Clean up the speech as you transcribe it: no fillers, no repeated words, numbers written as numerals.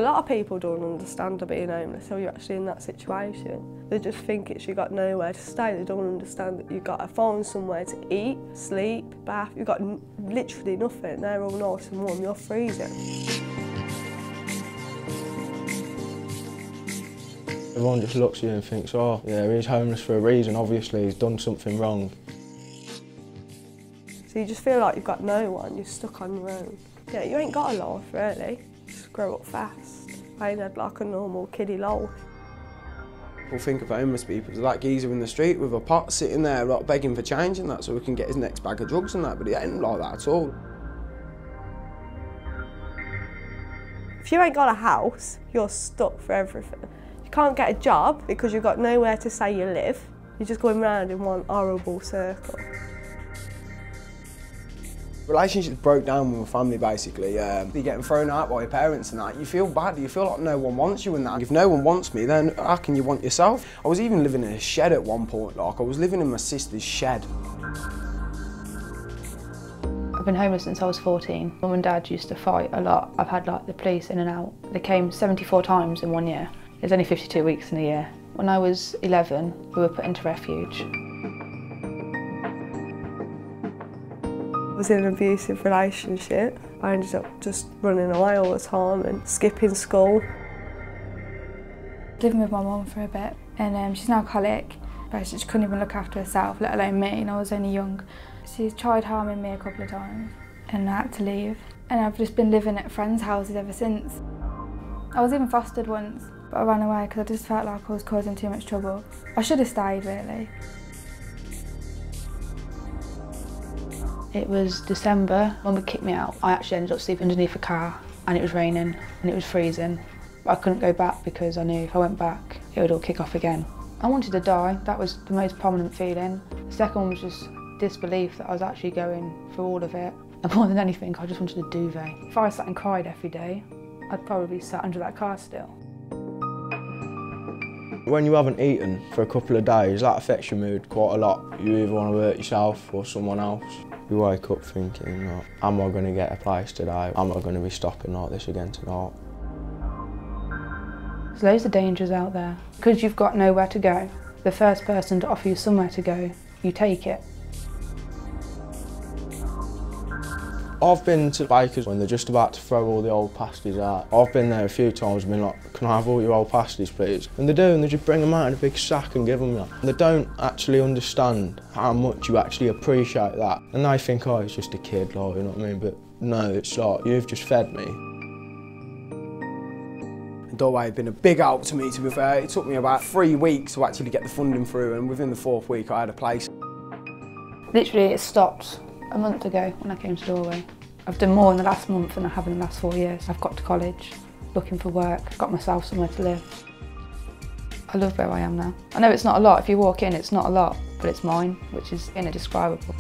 a lot of people don't understand being homeless, so you're actually in that situation. They just think it's you got nowhere to stay. They don't understand that you've got to find somewhere to eat, sleep, bath. You've got literally nothing. They're all nice and warm, you're freezing. Everyone just looks at you and thinks, oh, yeah, he's homeless for a reason. Obviously, he's done something wrong. So you just feel like you've got no one, you're stuck on your own. Yeah, you ain't got a life, really. Just grow up fast. I ain't had like a normal kiddie life. People think of homeless people as that geezer in the street with a pot sitting there like, begging for change and that so he can get his next bag of drugs and that, but it ain't like that at all. If you ain't got a house, you're stuck for everything. You can't get a job because you've got nowhere to say you live. You're just going round in one horrible circle. Relationships broke down with my family basically. You're getting thrown out by your parents and that. You feel bad, you feel like no one wants you and that. If no one wants me, then how can you want yourself? I was even living in a shed at one point, like I was living in my sister's shed. I've been homeless since I was 14. Mum and Dad used to fight a lot. I've had like the police in and out. They came 74 times in 1 year. There's only 52 weeks in a year. When I was 11, we were put into refuge. I was in an abusive relationship. I ended up just running away all the time and skipping school. Living with my mum for a bit, and she's an alcoholic. Basically, she couldn't even look after herself, let alone me, and I was only young. She's tried harming me a couple of times, and I had to leave. And I've just been living at friends' houses ever since. I was even fostered once, but I ran away because I just felt like I was causing too much trouble. I should have stayed, really. It was December. Mum had kicked me out. I actually ended up sleeping underneath a car, and it was raining and it was freezing. But I couldn't go back because I knew if I went back, it would all kick off again. I wanted to die. That was the most prominent feeling. The second one was just disbelief that I was actually going through all of it. And more than anything, I just wanted a duvet. If I sat and cried every day, I'd probably sat under that car still. When you haven't eaten for a couple of days, that affects your mood quite a lot. You either want to hurt yourself or someone else. You wake up thinking, oh, am I going to get a place today? Am I going to be stopping like this again tonight? There's loads of dangers out there. Because you've got nowhere to go, the first person to offer you somewhere to go, you take it. I've been to bakers when they're just about to throw all the old pasties out. I've been there a few times and been like, can I have all your old pasties please? And they do, and they just bring them out in a big sack and give them that. They don't actually understand how much you actually appreciate that. And they think, oh, it's just a kid, like, you know what I mean? But no, it's like, you've just fed me. The doorway had been a big help to me, to be fair. It took me about 3 weeks to actually get the funding through, and within the 4th week I had a place. Literally, it stopped a month ago when I came to Doorway. I've done more in the last month than I have in the last 4 years. I've got to college, looking for work, got myself somewhere to live. I love where I am now. I know it's not a lot. If you walk in, it's not a lot, but it's mine, which is indescribable.